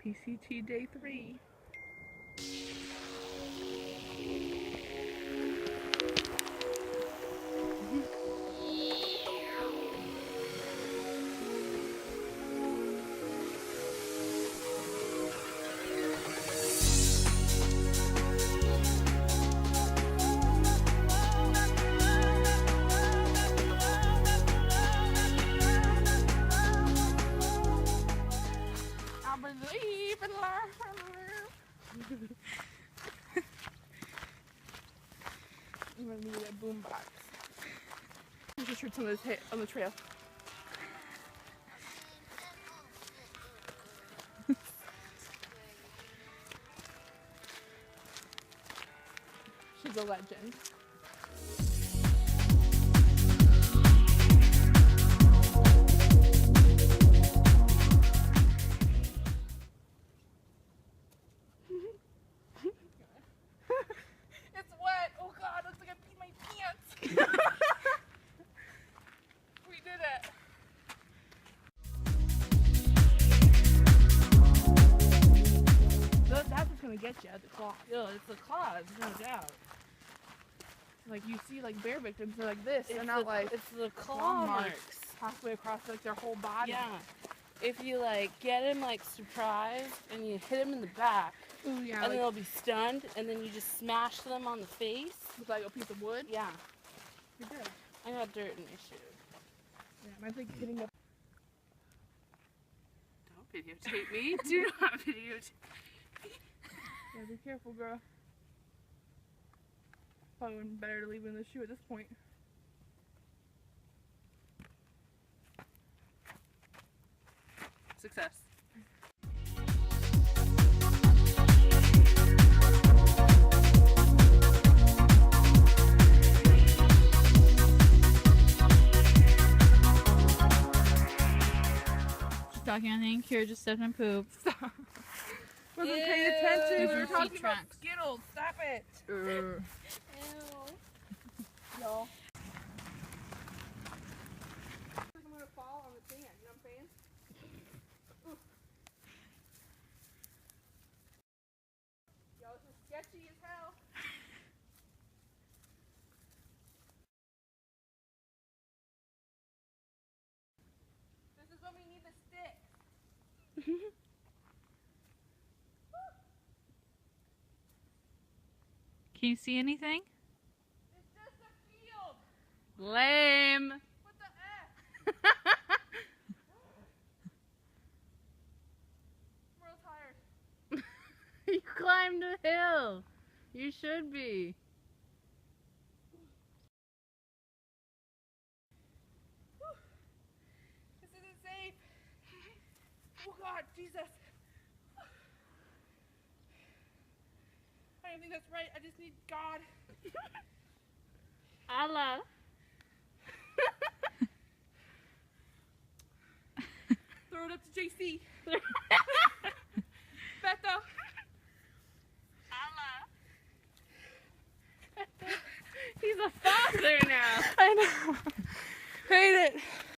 PCT day 3. I believe in love. I'm gonna need a boombox. There's just roots on the trail. She's a legend. It's wet. Oh God, looks like I peed my pants. We did it. That's what's gonna get you, the claw. Yo, it's the claws, no doubt. Like you see, like bear victims are like this. They're not like it's the claw marks halfway across like their whole body. Yeah. If you like get him like surprised and you hit him in the back, Ooh, yeah. and then they'll be stunned, and then you just smash them on the face. With like a piece of wood. Yeah. You're good. I got dirt in my shoe. Yeah, mine's like hitting the. Don't videotape me. Do not videotape. Yeah, be careful, girl. Probably wouldn't better to leave it in the shoe at this point. Success. She's talking, I think. Kira just stepped in poop. Stop. Wasn't paying attention. Those We are were feet talking about tracks. Skittles. Stop it. Ew. Y'all. I'm gonna fall on the sand. You know what I'm saying? Ooh. Yo, this is sketchy as hell. This is when we need the stick. Can you see anything? It's just a field. Lame. What the F? I'm real tired. You climbed a hill. You should be. This isn't safe. Oh God, Jesus. I don't think that's right. I just need God. Allah. Throw it up to JC.